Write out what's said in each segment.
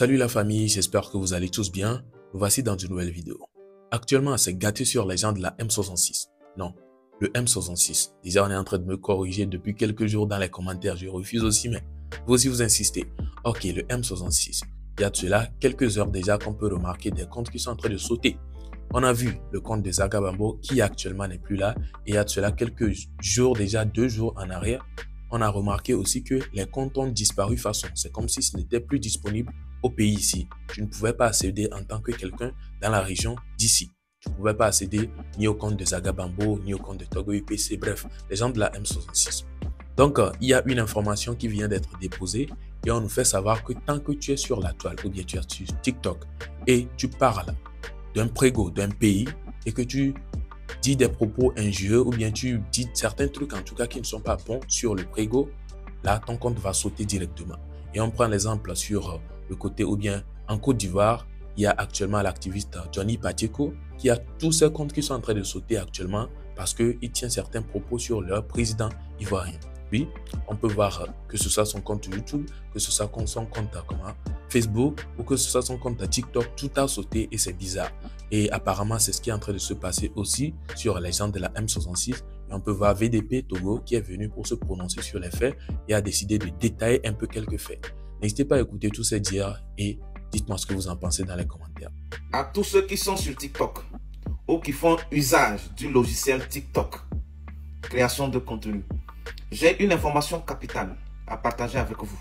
Salut la famille, j'espère que vous allez tous bien. Nous voici dans une nouvelle vidéo. Actuellement, c'est gâté sur les gens de la M66. Non, le M66. Déjà, on est en train de me corriger depuis quelques jours dans les commentaires. Je refuse aussi, mais vous aussi vous insistez. Ok, le M66. Il y a de cela quelques heures déjà qu'on peut remarquer des comptes qui sont en train de sauter. On a vu le compte de Zagabambo qui actuellement n'est plus là. Et il y a de cela quelques jours, déjà 2 jours en arrière, on a remarqué aussi que les comptes ont disparu façon. C'est comme si ce n'était plus disponible au pays ici. Tu ne pouvais pas accéder en tant que quelqu'un dans la région d'ici. Tu ne pouvais pas accéder ni au compte de Zagabambo, ni au compte de Togo UPC, bref, les gens de la M66. Donc, il y a une information qui vient d'être déposée et on nous fait savoir que tant que tu es sur la toile ou bien tu es sur TikTok et tu parles d'un prégo d'un pays et que tu dis des propos injurieux ou bien tu dis certains trucs en tout cas qui ne sont pas bons sur le prégo, là ton compte va sauter directement. Et on prend l'exemple sur le côté ou bien en Côte d'Ivoire, il y a actuellement l'activiste Johnny Pacheco qui a tous ses comptes qui sont en train de sauter actuellement parce qu'il tient certains propos sur leur président ivoirien. Oui, on peut voir que ce soit son compte YouTube, que ce soit son compte Facebook ou que ce soit son compte TikTok, tout a sauté et c'est bizarre. Et apparemment, c'est ce qui est en train de se passer aussi sur les gens de la M66. Et on peut voir VDP Togo qui est venu pour se prononcer sur les faits et a décidé de détailler un peu quelques faits. N'hésitez pas à écouter tous ces dires et dites-moi ce que vous en pensez dans les commentaires. À tous ceux qui sont sur TikTok ou qui font usage du logiciel TikTok, création de contenu, j'ai une information capitale à partager avec vous.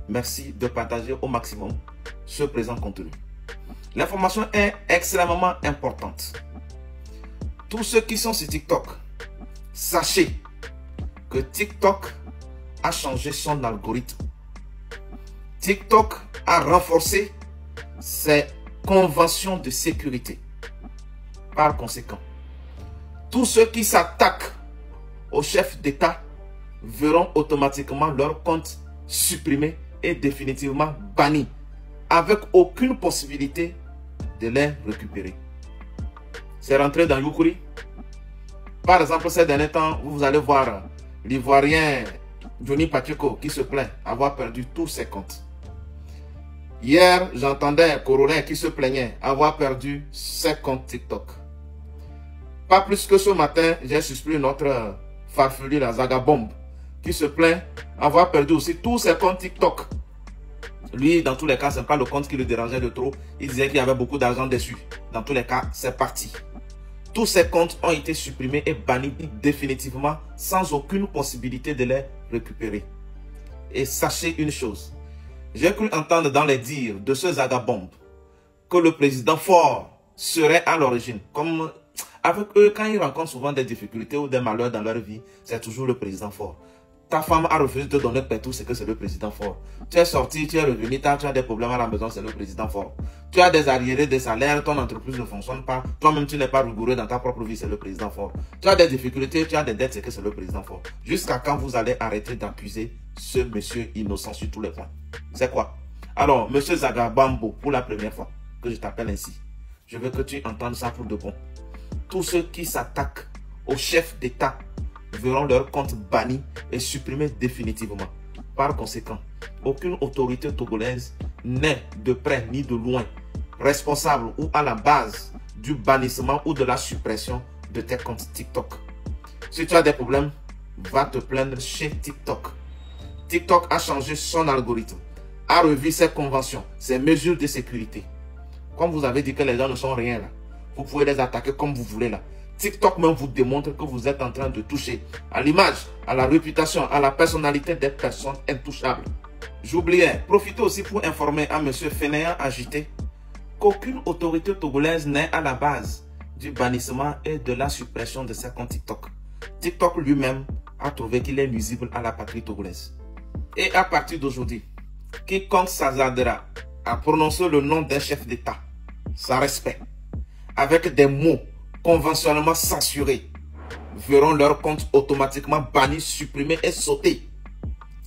Merci de partager au maximum ce présent contenu. L'information est extrêmement importante. Tous ceux qui sont sur TikTok, sachez que TikTok a changé son algorithme. TikTok a renforcé ses conventions de sécurité. Par conséquent, tous ceux qui s'attaquent au chef d'État verront automatiquement leur compte supprimé et définitivement banni, avec aucune possibilité de les récupérer. C'est rentré dans Yukuri. Par exemple, ces derniers temps, vous allez voir l'Ivoirien Johnny Pacheco qui se plaint avoir perdu tous ses comptes. Hier, j'entendais Corolin qui se plaignait avoir perdu ses comptes TikTok. Pas plus que ce matin, j'ai suspecté notre farfelu, la Zagabombe, qui se plaint avoir perdu aussi tous ses comptes TikTok. Lui, dans tous les cas, ce n'est pas le compte qui le dérangeait de trop. Il disait qu'il y avait beaucoup d'argent dessus. Dans tous les cas, c'est parti. Tous ces comptes ont été supprimés et bannis définitivement sans aucune possibilité de les récupérer. Et sachez une chose. J'ai cru entendre dans les dires de ce Zagabombe que le président Faure serait à l'origine. Comme avec eux, quand ils rencontrent souvent des difficultés ou des malheurs dans leur vie, c'est toujours le président Faure. Ta femme a refusé de te donner tout, c'est que c'est le président Faure. Tu es sorti, tu es revenu, tu as des problèmes à la maison, c'est le président Faure. Tu as des arriérés de salaire, ton entreprise ne fonctionne pas, toi-même tu n'es pas rigoureux dans ta propre vie, c'est le président Faure. Tu as des difficultés, tu as des dettes, c'est que c'est le président Faure. Jusqu'à quand vous allez arrêter d'accuser ce monsieur innocent sur tous les points? C'est quoi? Alors, monsieur Zagabambo, pour la première fois que je t'appelle ainsi, je veux que tu entendes ça pour de bon. Tous ceux qui s'attaquent au chef d'État verront leur compte banni et supprimé définitivement. Par conséquent, aucune autorité togolaise n'est de près ni de loin responsable ou à la base du bannissement ou de la suppression de tes comptes TikTok. Si tu as des problèmes, va te plaindre chez TikTok. TikTok a changé son algorithme, a revu ses conventions, ses mesures de sécurité. Comme vous avez dit que les gens ne sont rien là, vous pouvez les attaquer comme vous voulez là. TikTok même vous démontre que vous êtes en train de toucher à l'image, à la réputation, à la personnalité des personnes intouchables. J'oubliais, profitez aussi pour informer à M. Fainéant Agité qu'aucune autorité togolaise n'est à la base du bannissement et de la suppression de ses comptes TikTok. TikTok lui-même a trouvé qu'il est nuisible à la patrie togolaise. Et à partir d'aujourd'hui, quiconque s'hasardera à prononcer le nom d'un chef d'État, sans respect, avec des mots conventionnellement censurés, verront leur compte automatiquement banni, supprimé et sauté.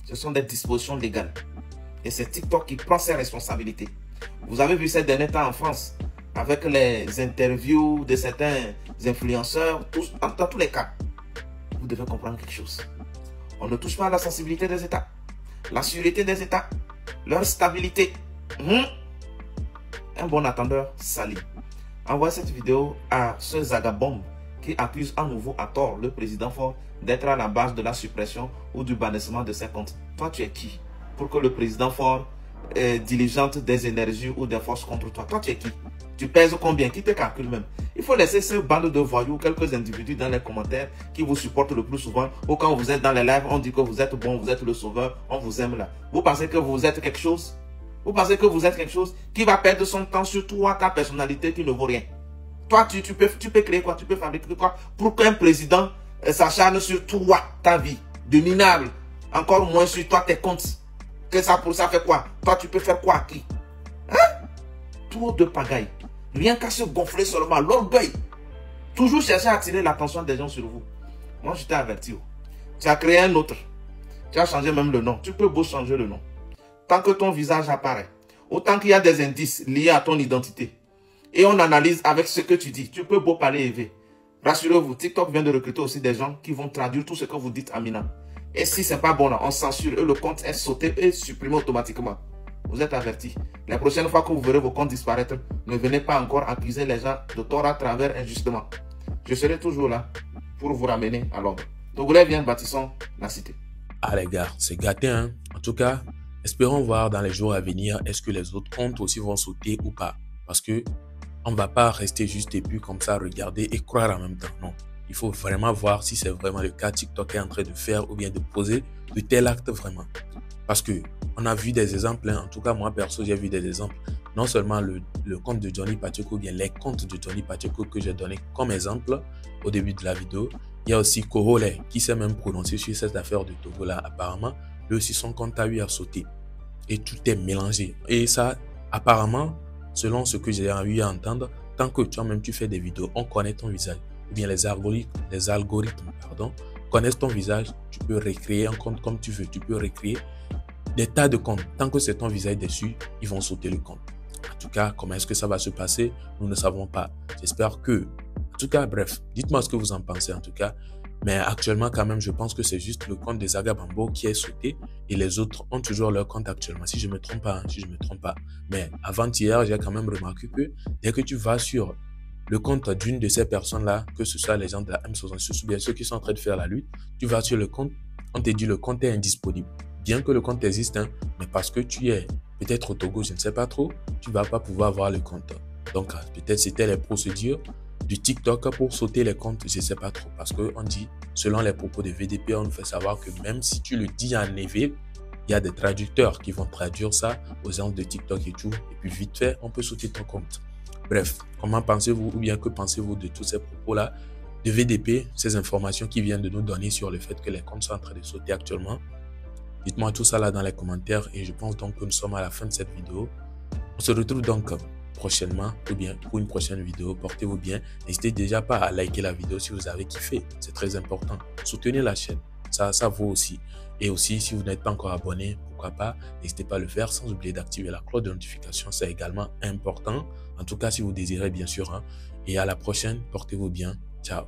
Ce sont des dispositions légales. Et c'est TikTok qui prend ses responsabilités. Vous avez vu ces derniers temps en France, avec les interviews de certains influenceurs, dans tous les cas, vous devez comprendre quelque chose. On ne touche pas à la sensibilité des États, la sûreté des États, leur stabilité. Un bon attendeur sali. Envoie cette vidéo à ce Zagabombe qui accuse à nouveau à tort le président Faure d'être à la base de la suppression ou du bannissement de ses comptes. Toi, tu es qui pour que le président Faure diligente des énergies ou des forces contre toi? Toi, tu es qui? Tu pèses combien? Qui te calcule même? Il faut laisser ce bande de voyous, quelques individus dans les commentaires qui vous supportent le plus souvent. Ou quand vous êtes dans les lives, on dit que vous êtes bon, vous êtes le sauveur, on vous aime là. Vous pensez que vous êtes quelque chose? Vous pensez que vous êtes quelque chose qui va perdre son temps sur toi, ta personnalité qui ne vaut rien? Toi, tu peux créer quoi? Tu peux fabriquer quoi pour qu'un président s'acharne sur toi, ta vie de minable? Encore moins sur toi, tes comptes. Que ça pour ça fait quoi? Toi, tu peux faire quoi à qui? Hein? Trop de pagaille. Rien qu'à se gonfler seulement. L'orgueil. Toujours chercher à attirer l'attention des gens sur vous. Moi, je t'ai averti. Tu as créé un autre. Tu as changé même le nom. Tu peux beau changer le nom. Tant que ton visage apparaît, autant qu'il y a des indices liés à ton identité, et on analyse avec ce que tu dis, tu peux beau parler élevé. Rassurez-vous, TikTok vient de recruter aussi des gens qui vont traduire tout ce que vous dites, Amina. Et si c'est pas bon là, on censure et le compte est sauté et supprimé automatiquement. Vous êtes avertis. La prochaine fois que vous verrez vos comptes disparaître, ne venez pas encore accuser les gens de tort à travers injustement. Je serai toujours là pour vous ramener à l'ordre. Togolais, viens, bâtissons la cité. Ah les gars, c'est gâté hein. En tout cas, espérons voir dans les jours à venir, est-ce que les autres comptes aussi vont sauter ou pas. Parce que on ne va pas rester juste et puis comme ça regarder et croire en même temps. Non, il faut vraiment voir si c'est vraiment le cas TikTok est en train de faire ou bien de poser de tels actes vraiment. Parce que on a vu des exemples, hein. En tout cas moi perso j'ai vu des exemples. Non seulement le compte de Johnny Pacheco ou bien les comptes de Johnny Pacheco que j'ai donné comme exemple au début de la vidéo. Il y a aussi Korole qui s'est même prononcé sur cette affaire de Togo là. Apparemment, lui aussi son compte a eu à sauter. Et tout est mélangé. Et ça, apparemment, selon ce que j'ai eu à entendre, tant que toi-même tu fais des vidéos, on connaît ton visage. Ou bien les algorithmes connaissent ton visage. Tu peux recréer un compte comme tu veux. Tu peux recréer des tas de comptes. Tant que c'est ton visage dessus, ils vont sauter le compte. En tout cas, comment est-ce que ça va se passer? Nous ne savons pas. J'espère que... En tout cas, bref, dites-moi ce que vous en pensez en tout cas. Mais actuellement, quand même, je pense que c'est juste le compte des Zagabombe qui est sauté et les autres ont toujours leur compte actuellement. Si je ne me trompe pas, si je me trompe pas. Mais avant-hier, j'ai quand même remarqué que dès que tu vas sur le compte d'une de ces personnes-là, que ce soit les gens de la M66 ou bien ceux qui sont en train de faire la lutte, tu vas sur le compte, on te dit le compte est indisponible. Bien que le compte existe, hein, mais parce que tu es peut-être au Togo, je ne sais pas trop, tu ne vas pas pouvoir voir le compte. Donc, peut-être c'était les procédures du TikTok pour sauter les comptes, je ne sais pas trop. Parce qu'on dit, selon les propos de VDP, on nous fait savoir que même si tu le dis en EV, il y a des traducteurs qui vont traduire ça aux gens de TikTok et tout. Et puis vite fait, on peut sauter ton compte. Bref, comment pensez-vous ou bien que pensez-vous de tous ces propos-là de VDP, ces informations qui viennent de nous donner sur le fait que les comptes sont en train de sauter actuellement? Dites-moi tout ça là dans les commentaires et je pense donc que nous sommes à la fin de cette vidéo. On se retrouve donc prochainement ou bien pour une prochaine vidéo. Portez-vous bien. N'hésitez déjà pas à liker la vidéo si vous avez kiffé. C'est très important. Soutenez la chaîne. Ça vaut aussi. Et aussi, si vous n'êtes pas encore abonné, pourquoi pas, n'hésitez pas à le faire sans oublier d'activer la cloche de notification. C'est également important. En tout cas, si vous désirez, bien sûr. Hein. Et à la prochaine. Portez-vous bien. Ciao.